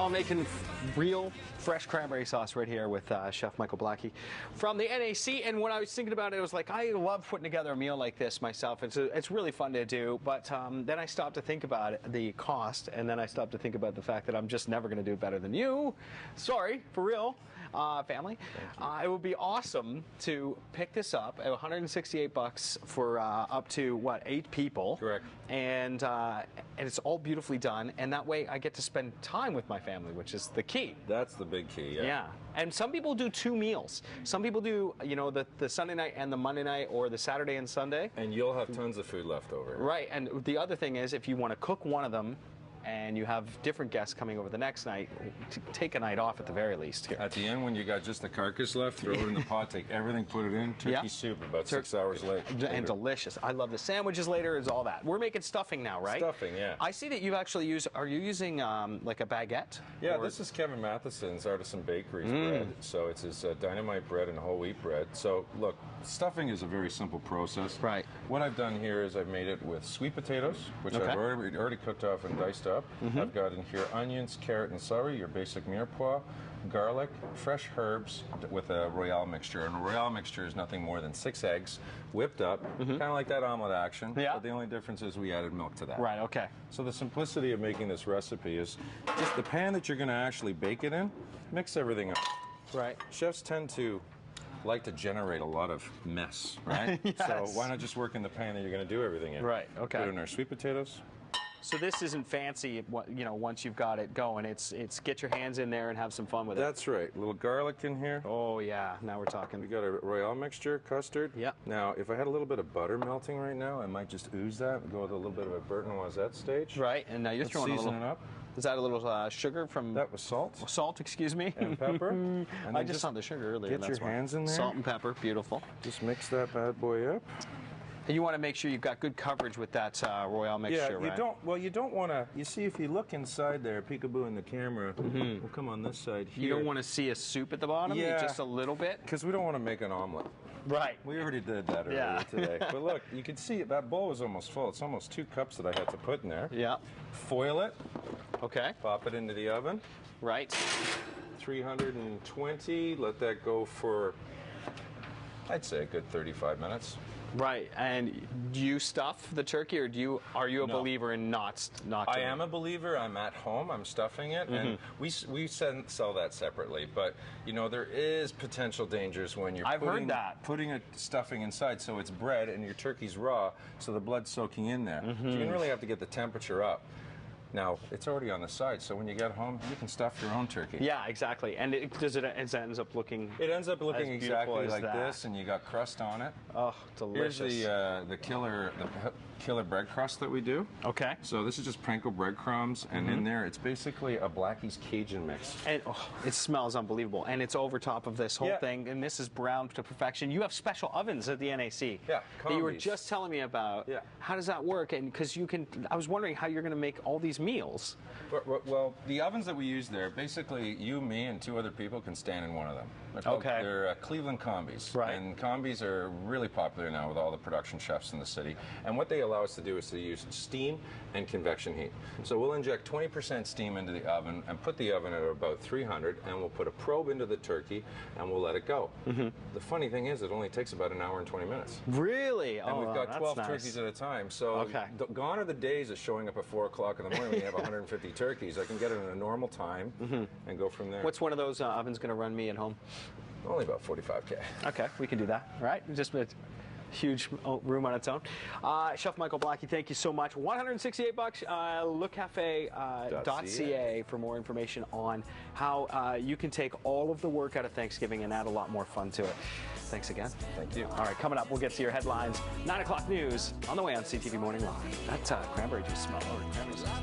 Oh, making real fresh cranberry sauce right here with Chef Michael Blackie from the NAC. And when I was thinking about it, I was like, I love putting together a meal like this myself. It's really fun to do. But then I stopped to think about it, the cost, and then I stopped to think about the fact that I'm just never going to do it better than you. Sorry, for real, family. It would be awesome to pick this up at $168 for up to what, 8 people. Correct. And it's all beautifully done, and that way I get to spend time with my family, which is the key. That's the big key, yeah. Yeah, and some people do 2 meals. Some people do, you know, the Sunday night and the Monday night, or the Saturday and Sunday. And you'll have tons of food left over. Right, and the other thing is, if you want to cook one of them, and you have different guests coming over the next night, take a night off at the very least here. At the end, when you got just the carcass left, throw it in the pot, take everything, put it in, turkey soup about 6 hours later. And delicious. I love the sandwiches later, is all that. We're making stuffing now, right? Stuffing, yeah. I see that you actually use, are you using like a baguette? Yeah, this is Kevin Matheson's Artisan Bakery's bread. So it's his dynamite bread and whole wheat bread. So look, stuffing is a very simple process. Right. What I've done here is I've made it with sweet potatoes, which I've already cooked off and diced up. I've got in here onions, carrot, and celery, your basic mirepoix, garlic, fresh herbs with a Royale mixture. And a Royale mixture is nothing more than 6 eggs whipped up, kind of like that omelet action. Yeah. But the only difference is we added milk to that. Right, okay. So the simplicity of making this recipe is just the pan that you're going to actually bake it in, mix everything up. Right. Chefs tend to like to generate a lot of mess, right? Yes. So why not just work in the pan that you're going to do everything in? Right, okay. Put in our sweet potatoes. So this isn't fancy, you know, once you've got it going. It's get your hands in there and have some fun with it. That's right. A little garlic in here. Oh, yeah. Now we're talking. We got a Royale mixture, custard. Yeah. Now, if I had a little bit of butter melting right now, I might just ooze that and go with a little bit of a Burton Noisette stage. Right, and now you're throwing a little. Season it up. Is that a little sugar from? That was salt. Salt, excuse me. And pepper. And I just saw the sugar earlier. Get your hands in there. Salt and pepper, beautiful. Just mix that bad boy up. And you want to make sure you've got good coverage with that Royale mixture, right? You don't want to, you see, if you look inside there, peekaboo in the camera, we'll come on this side here. You don't want to see a soup at the bottom? Yeah. Just a little bit? Because we don't want to make an omelet. Right. We already did that earlier today. But look, you can see that bowl was almost full. It's almost 2 cups that I had to put in there. Yeah. Foil it. Okay. Pop it into the oven. Right. 320. Let that go for, I'd say, a good 35 minutes. Right, and do you stuff the turkey, or are you a believer in not doing I am a believer. I'm at home. I'm stuffing it, and we sell that separately. But you know, there is potential dangers when you're putting a stuffing inside, so it's bread and your turkey's raw, so the blood's soaking in there. So you can really have to get the temperature up. Now, it's already on the side, so when you get home, you can stuff your own turkey. Yeah, exactly. And it ends up looking... It ends up looking exactly like this, and you got crust on it. Oh, delicious. Here's the killer bread crust that we do. Okay. So this is just Pranko breadcrumbs, and in there, it's basically a Blackie's Cajun mix. And it smells unbelievable, and it's over top of this whole thing, and this is browned to perfection. You have special ovens at the NAC. Yeah, that you were just telling me about. Yeah. How does that work? And because I was wondering how you're going to make all these meals. Well, the ovens that we use there, basically you, me, and 2 other people can stand in one of them. They're Cleveland combis. Right. And combis are really popular now with all the production chefs in the city. And what they allow us to do is to use steam and convection heat. So we'll inject 20% steam into the oven and put the oven at about 300, and we'll put a probe into the turkey and we'll let it go. The funny thing is, it only takes about an hour and 20 minutes. Really? And we've got 12 turkeys at a time. So gone are the days of showing up at 4 o'clock in the morning when you have 150 turkeys. I can get it in a normal time and go from there. What's one of those ovens going to run me at home? Only about 45K. Okay, we can do that. All right, just a huge room on its own. Chef Michael Blackie, thank you so much. $168. LeCafe.ca for more information on how you can take all of the work out of Thanksgiving and add a lot more fun to it. Thanks again. Thank you. All right, coming up, we'll get to your headlines. 9 o'clock news on the way on CTV Morning Live. That cranberry juice smell. Cranberry sauce.